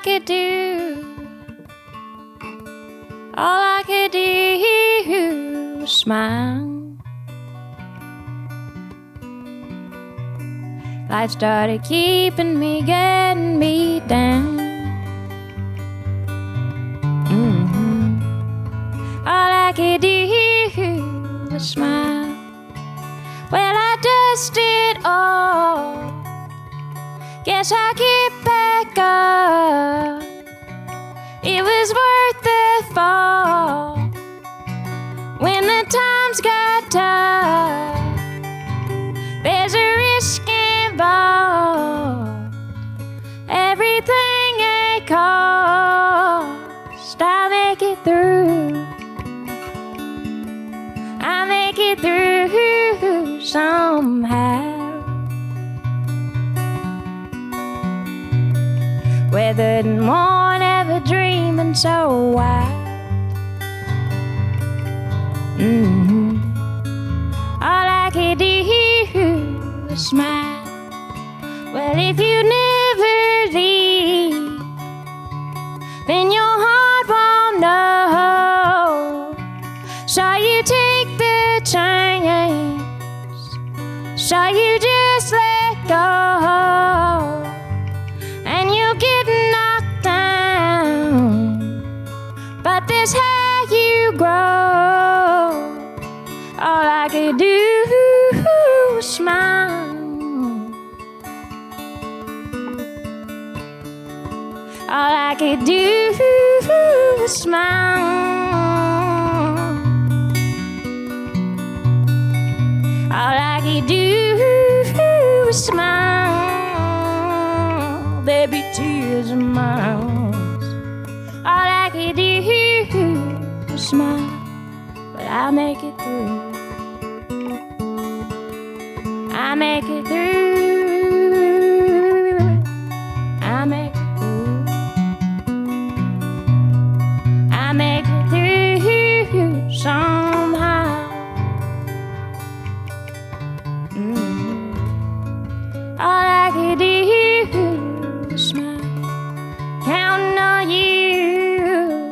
I could do, all I could do was smile. Life started keeping me, getting me down. All I could do was smile. Well, I dusted off. Guess I'll get back up. It was worth the fall. When the times got tough, there's a risk involved. Everything it costs, I'll make it through. I'll make it through somehow. Weathered and worn, ever dreaming so wild. All I could do was smile. Well, if you never leave, then your heart won't know. So you take the chance, so you just let go, and you get knocked down, but that's how you grow. All I could do was smile. All I could do was smile. All I could do was smile. There'd be tears in my eyes. All I could do was smile. But I'll make it through. I'll make it through. I'll make it through. I'll make it through somehow. All I could do was smile. Counting on you.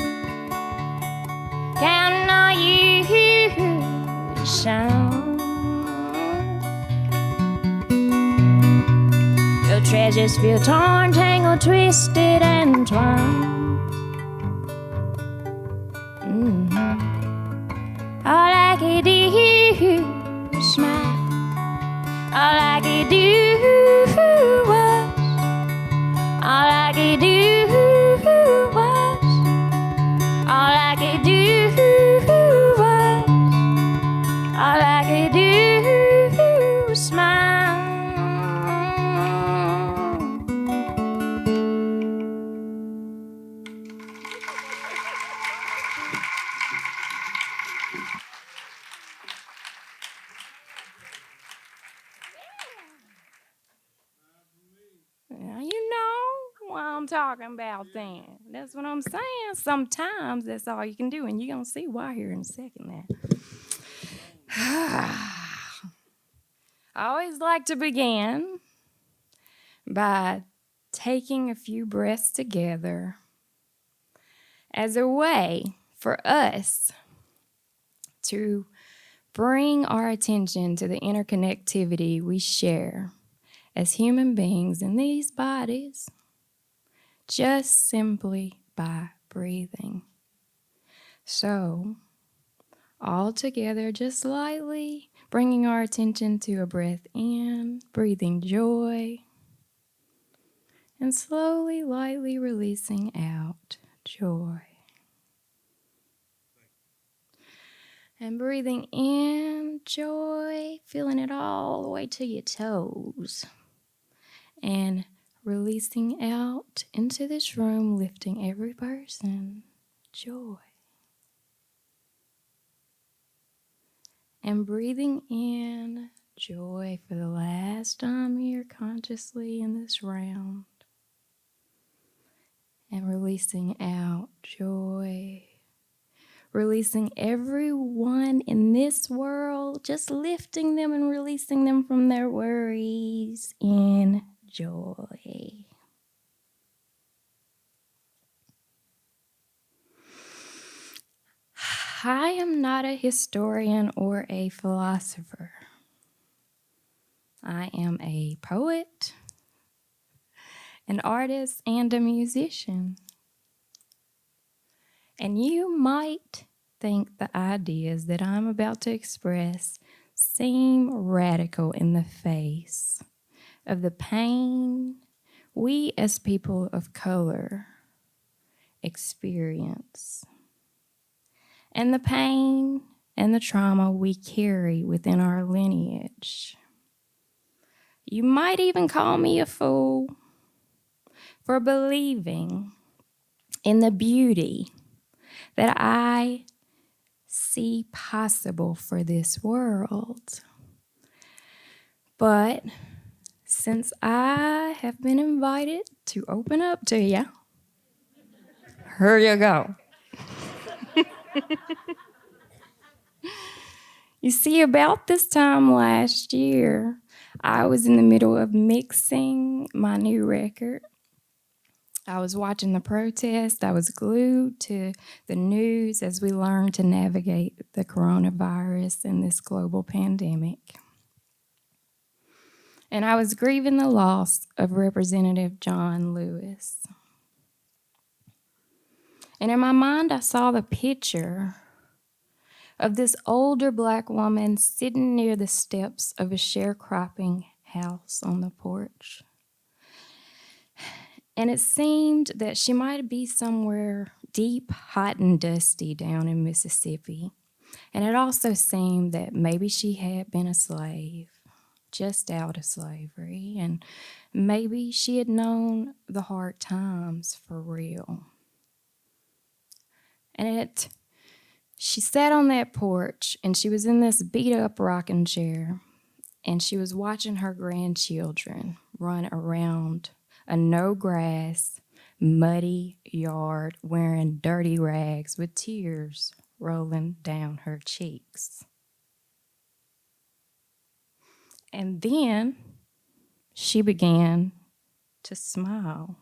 Counting on you to shine. Your treasures feel torn, tangled, twisted, and twined. All I could do was smile. All I could do was. All I could do was. All I could do was. All I could do was smile. Now you know what I'm talking about then. That's what I'm saying. Sometimes that's all you can do, and you're going to see why here in a second now. I always like to begin by taking a few breaths together as a way for us to bring our attention to the interconnectivity we share as human beings in these bodies, just simply by breathing. So, all together, just lightly bringing our attention to a breath in, breathing joy, and slowly, lightly releasing out joy. And breathing in joy, feeling it all the way to your toes. And releasing out into this room, lifting every person, joy. And breathing in joy for the last time here consciously in this round. And releasing out joy. Releasing everyone in this world, just lifting them and releasing them from their worries in joy. I am not a historian or a philosopher. I am a poet, an artist, and a musician. And you might think the ideas that I'm about to express seem radical in the face of the pain we as people of color experience, and the pain and the trauma we carry within our lineage. You might even call me a fool for believing in the beauty that I see possible for this world. But since I have been invited to open up to you, here you go. You see, about this time last year, I was in the middle of mixing my new record. I was watching the protest. I was glued to the news as we learned to navigate the coronavirus and this global pandemic. And I was grieving the loss of Representative John Lewis. And in my mind, I saw the picture of this older Black woman sitting near the steps of a sharecropping house on the porch. And it seemed that she might be somewhere deep, hot, and dusty down in Mississippi. And it also seemed that maybe she had been a slave, just out of slavery, and maybe she had known the hard times for real. And she sat on that porch, and she was in this beat-up rocking chair, and she was watching her grandchildren run around a no-grass, muddy yard wearing dirty rags with tears rolling down her cheeks. And then she began to smile,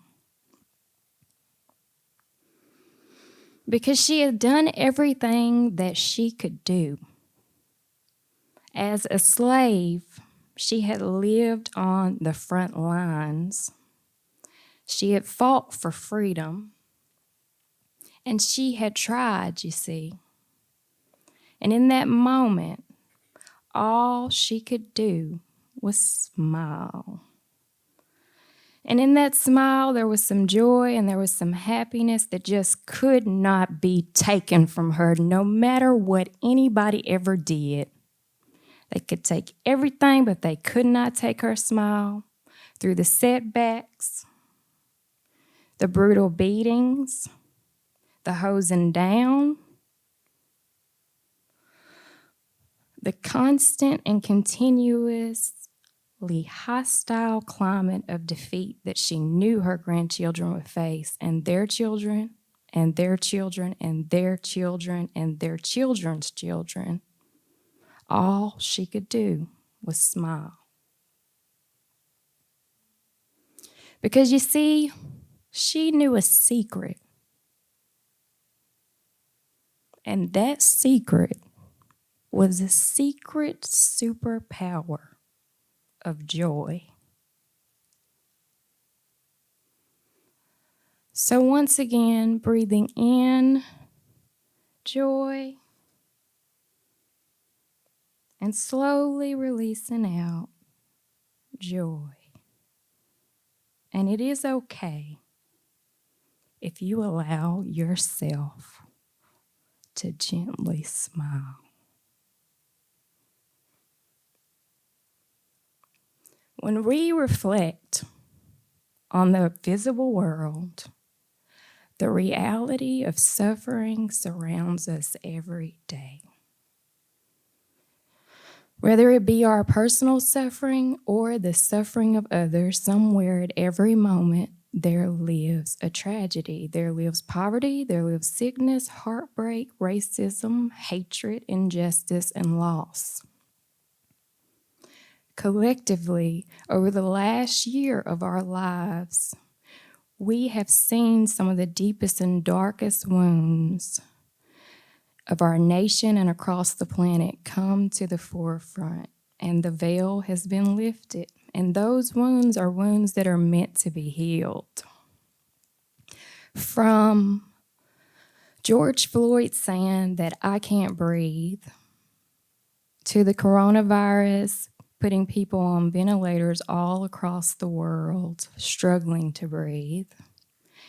because she had done everything that she could do. As a slave, she had lived on the front lines. She had fought for freedom, and she had tried, you see. And in that moment, all she could do was smile. And in that smile, there was some joy and there was some happiness that just could not be taken from her, no matter what anybody ever did. They could take everything, but they could not take her smile. Through the setbacks, the brutal beatings, the hosing down, the constant and continuously hostile climate of defeat that she knew her grandchildren would face, and their children, and their children, and their children, and their children's children. All she could do was smile. Because you see, she knew a secret. And that secret was a secret superpower of joy. So once again, breathing in joy and slowly releasing out joy. And it is okay if you allow yourself to gently smile. When we reflect on the visible world, the reality of suffering surrounds us every day. Whether it be our personal suffering or the suffering of others, somewhere at every moment, there lives a tragedy. There lives poverty, there lives sickness, heartbreak, racism, hatred, injustice, and loss. Collectively, over the last year of our lives, we have seen some of the deepest and darkest wounds of our nation and across the planet come to the forefront, and the veil has been lifted. And those wounds are wounds that are meant to be healed. From George Floyd saying that I can't breathe, to the coronavirus putting people on ventilators all across the world, struggling to breathe,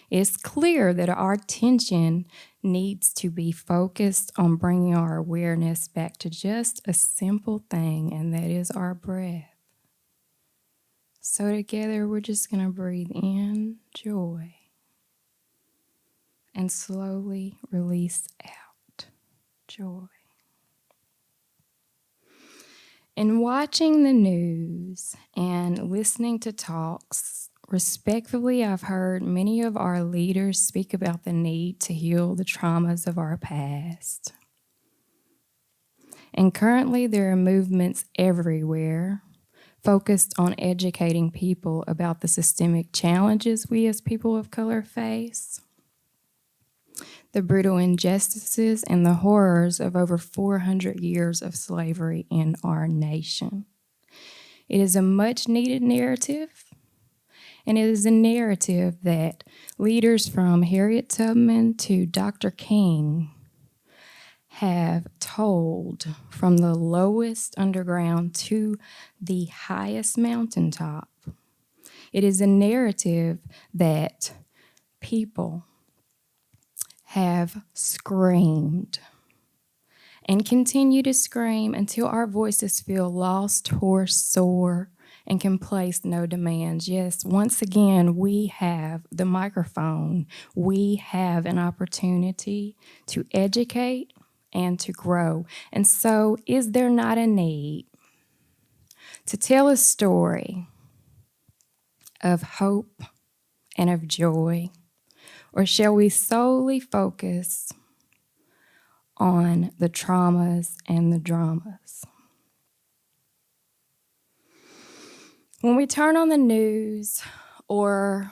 it's clear that our attention needs to be focused on bringing our awareness back to just a simple thing, and that is our breath. So together, we're just going to breathe in joy and slowly release out joy. In watching the news and listening to talks, respectfully, I've heard many of our leaders speak about the need to heal the traumas of our past. And currently, there are movements everywhere focused on educating people about the systemic challenges we as people of color face, the brutal injustices and the horrors of over 400 years of slavery in our nation. It is a much-needed narrative, and it is a narrative that leaders from Harriet Tubman to Dr. King have told from the lowest underground to the highest mountaintop. It is a narrative that people have screamed and continue to scream until our voices feel lost, hoarse, sore, and can place no demands. Yes, once again, we have the microphone. We have an opportunity to educate and to grow. And so, is there not a need to tell a story of hope and of joy? Or shall we solely focus on the traumas and the dramas? When we turn on the news or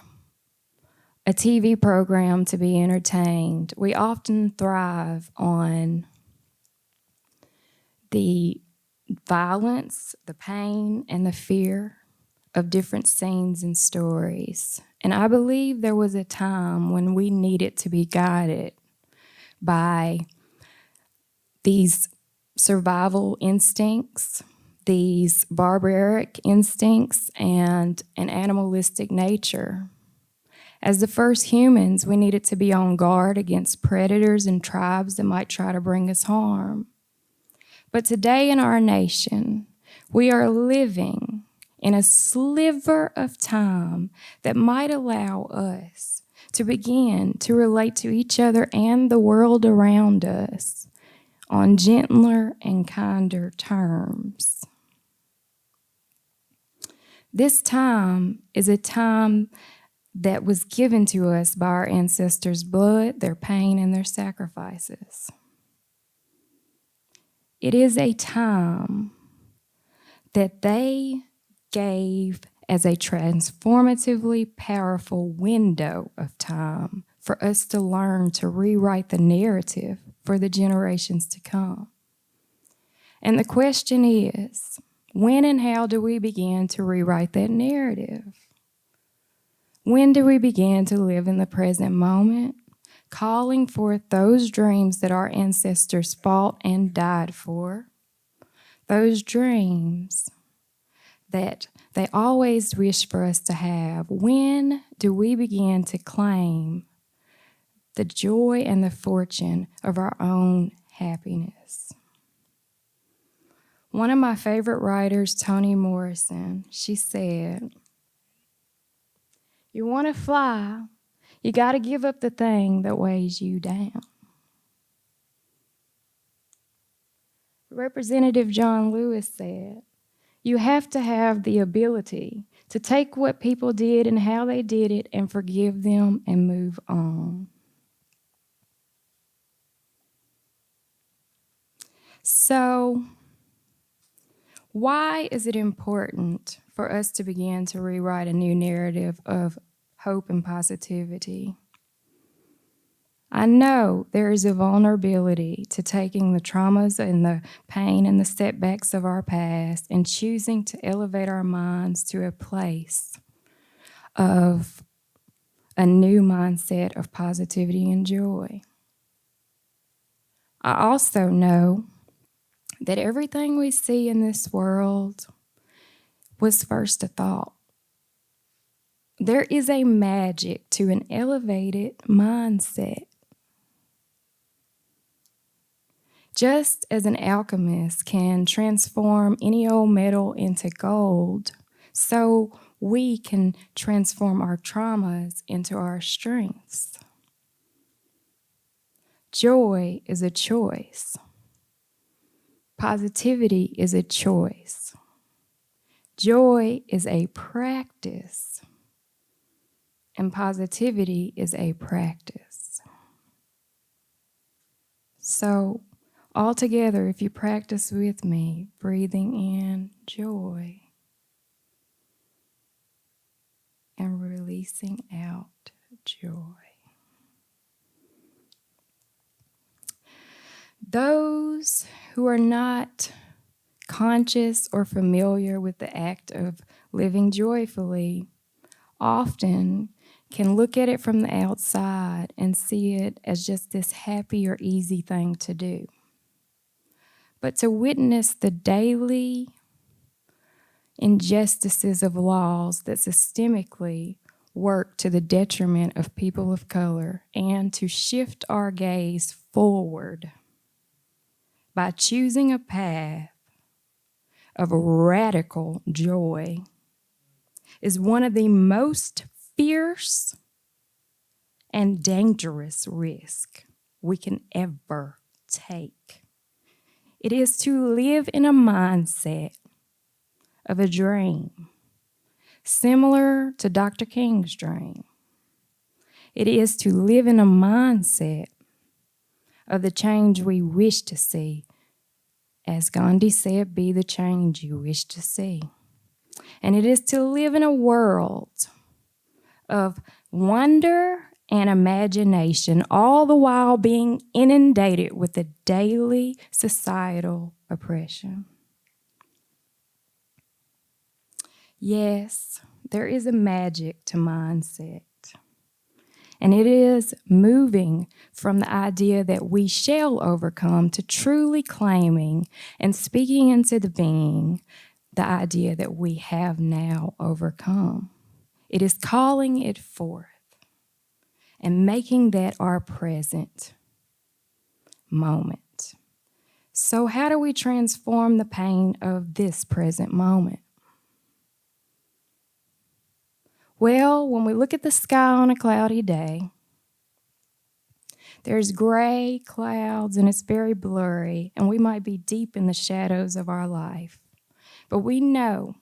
a TV program to be entertained, we often thrive on the violence, the pain, and the fear of different scenes and stories. And I believe there was a time when we needed to be guided by these survival instincts, these barbaric instincts, and an animalistic nature. As the first humans, we needed to be on guard against predators and tribes that might try to bring us harm. But today in our nation, we are living in a sliver of time that might allow us to begin to relate to each other and the world around us on gentler and kinder terms. This time is a time that was given to us by our ancestors' blood, their pain, and their sacrifices. It is a time that they gave as a transformatively powerful window of time for us to learn to rewrite the narrative for the generations to come. And the question is, when and how do we begin to rewrite that narrative? When do we begin to live in the present moment, calling forth those dreams that our ancestors fought and died for, those dreams that they always wished for us to have? When do we begin to claim the joy and the fortune of our own happiness? One of my favorite writers, Toni Morrison, she said, "You want to fly, you got to give up the thing that weighs you down." Representative John Lewis said, "You have to have the ability to take what people did and how they did it and forgive them and move on." So, why is it important for us to begin to rewrite a new narrative of hope and positivity? I know there is a vulnerability to taking the traumas and the pain and the setbacks of our past and choosing to elevate our minds to a place of a new mindset of positivity and joy. I also know that everything we see in this world was first a thought. There is a magic to an elevated mindset. Just as an alchemist can transform any old metal into gold, so we can transform our traumas into our strengths. Joy is a choice. Positivity is a choice. Joy is a practice. And positivity is a practice. So, all together, if you practice with me, breathing in joy and releasing out joy. Those who are not conscious or familiar with the act of living joyfully often can look at it from the outside and see it as just this happy or easy thing to do. But to witness the daily injustices of laws that systemically work to the detriment of people of color and to shift our gaze forward by choosing a path of radical joy is one of the most fierce and dangerous risks we can ever take. It is to live in a mindset of a dream, similar to Dr. King's dream. It is to live in a mindset of the change we wish to see. As Gandhi said, be the change you wish to see. And it is to live in a world of wonder and imagination, all the while being inundated with the daily societal oppression. Yes, there is a magic to mindset. And it is moving from the idea that we shall overcome to truly claiming and speaking into the being the idea that we have now overcome. It is calling it forth and making that our present moment. So how do we transform the pain of this present moment? Well, when we look at the sky on a cloudy day, there's gray clouds and it's very blurry, and we might be deep in the shadows of our life. But we know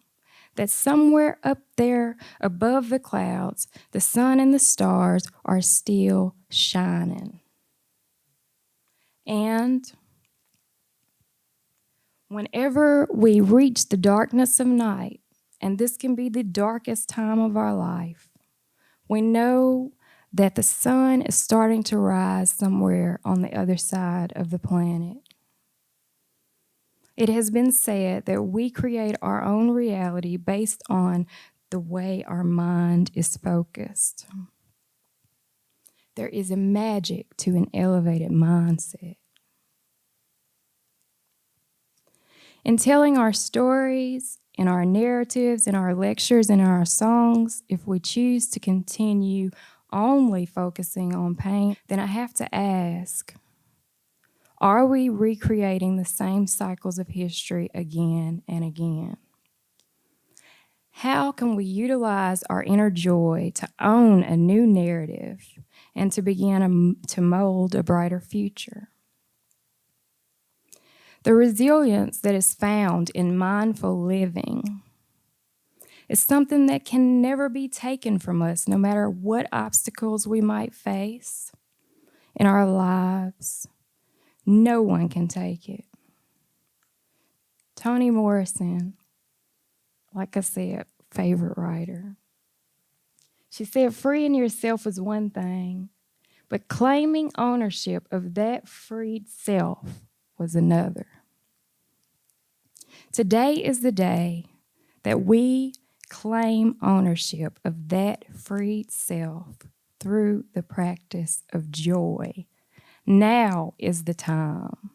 that somewhere up there above the clouds, the sun and the stars are still shining. And whenever we reach the darkness of night, and this can be the darkest time of our life, we know that the sun is starting to rise somewhere on the other side of the planet. It has been said that we create our own reality based on the way our mind is focused. There is a magic to an elevated mindset. In telling our stories, in our narratives, in our lectures, in our songs, if we choose to continue only focusing on pain, then I have to ask, are we recreating the same cycles of history again and again? How can we utilize our inner joy to own a new narrative and to begin to mold a brighter future? The resilience that is found in mindful living is something that can never be taken from us, no matter what obstacles we might face in our lives. No one can take it. Toni Morrison, like I said, favorite writer. She said, freeing yourself is one thing, But claiming ownership of that freed self was another. Today is the day that we claim ownership of that freed self through the practice of joy. Now is the time.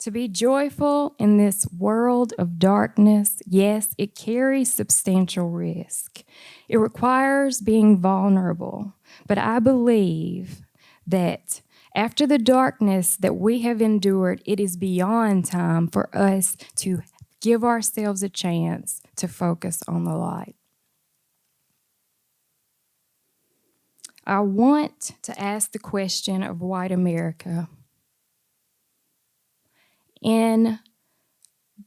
To be joyful in this world of darkness, yes, it carries substantial risk. It requires being vulnerable. But I believe that after the darkness that we have endured, it is beyond time for us to give ourselves a chance to focus on the light. I want to ask the question of white America. In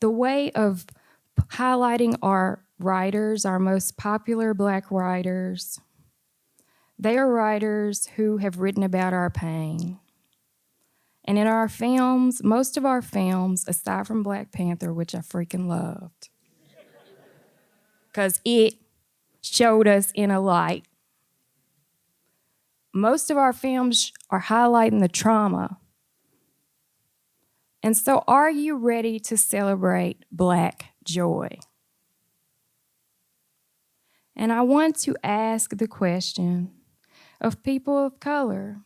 the way of highlighting our writers, our most popular Black writers, they are writers who have written about our pain. And in our films, most of our films, aside from Black Panther, which I freaking loved, because it showed us in a light, most of our films are highlighting the trauma. And so, are you ready to celebrate Black joy? And I want to ask the question of people of color.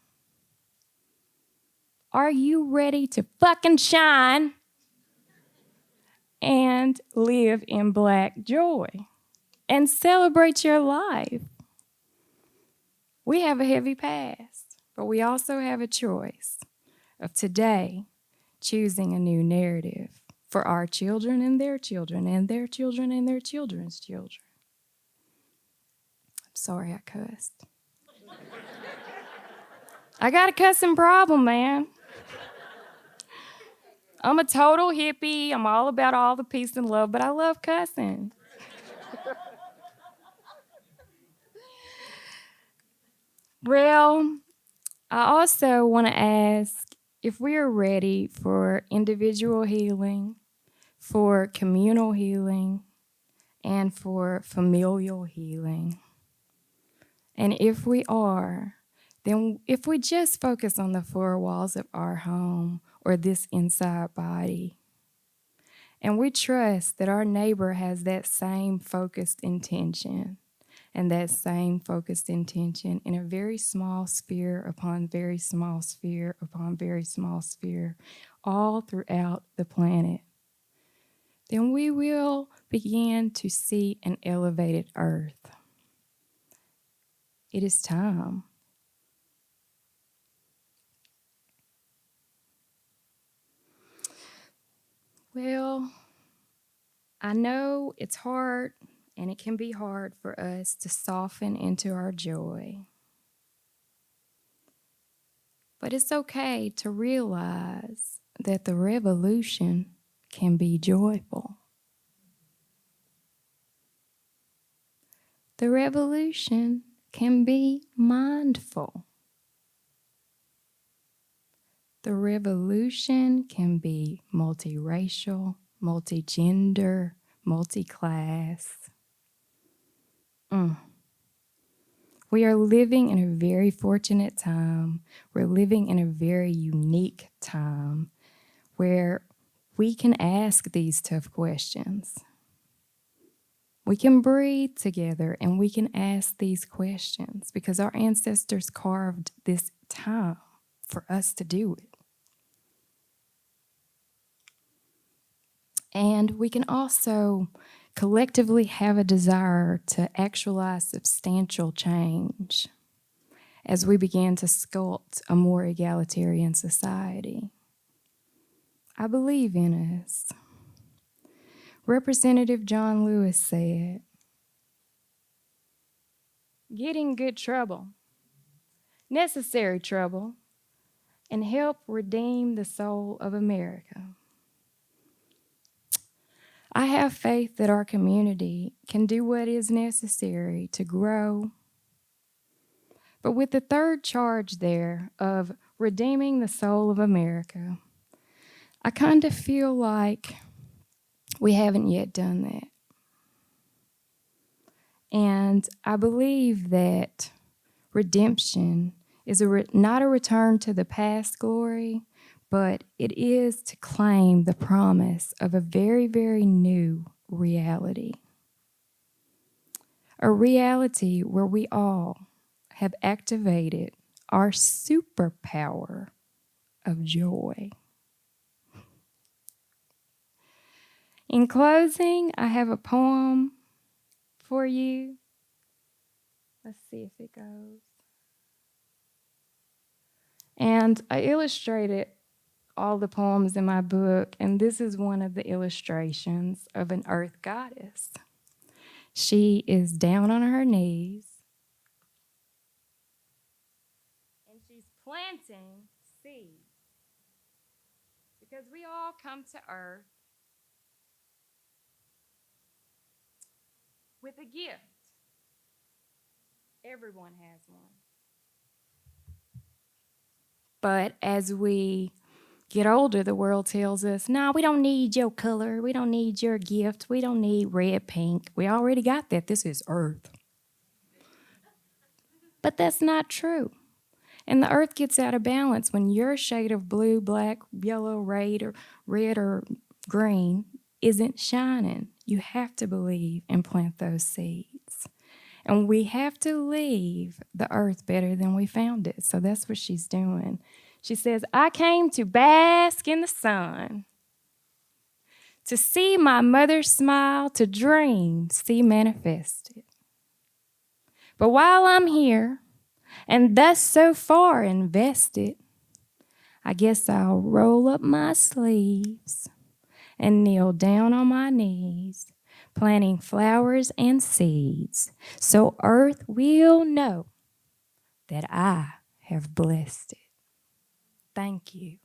Are you ready to fucking shine and live in Black joy and celebrate your life? We have a heavy past, but we also have a choice of today choosing a new narrative for our children and their children and their children and their children's children. I'm sorry I cussed. I got a cussing problem, man. I'm a total hippie. I'm all about all the peace and love, but I love cussing. Well, I also want to ask if we are ready for individual healing, for communal healing, and for familial healing. And if we are, then if we just focus on the four walls of our home or this inside body, and we trust that our neighbor has that same focused intention and that same focused intention in a very small sphere upon very small sphere upon very small sphere, all throughout the planet, then we will begin to see an elevated earth. It is time. Well, I know it's hard, and it can be hard for us to soften into our joy. But it's okay to realize that the revolution can be joyful. The revolution can be mindful. The revolution can be multiracial, multigender, multiclass. We are living in a very fortunate time. We're living in a very unique time where we can ask these tough questions. We can breathe together and we can ask these questions because our ancestors carved this time for us to do it. And we can also collectively have a desire to actualize substantial change as we begin to sculpt a more egalitarian society. I believe in us. Representative John Lewis said, "Get in good trouble, necessary trouble, and help redeem the soul of America." I have faith that our community can do what is necessary to grow. But with the third charge there of redeeming the soul of America, I kind of feel like we haven't yet done that. And I believe that redemption is not a return to the past glory, but it is to claim the promise of a very, very new reality. A reality where we all have activated our superpower of joy. In closing, I have a poem for you. Let's see if it goes. And I illustrated all the poems in my book, and this is one of the illustrations of an earth goddess. She is down on her knees, and she's planting seeds. Because we all come to earth with a gift. Everyone has one. But as we get older, the world tells us, no, we don't need your color. We don't need your gift. We don't need red, pink. We already got that. This is earth. But that's not true. And the earth gets out of balance when your shade of blue, black, yellow, red, or green isn't shining. You have to believe and plant those seeds. And we have to leave the earth better than we found it. So that's what she's doing. She says, I came to bask in the sun, to see my mother smile, to dream, see manifested. But while I'm here, and thus so far invested, I guess I'll roll up my sleeves and kneel down on my knees, planting flowers and seeds, so earth will know that I have blessed it. Thank you.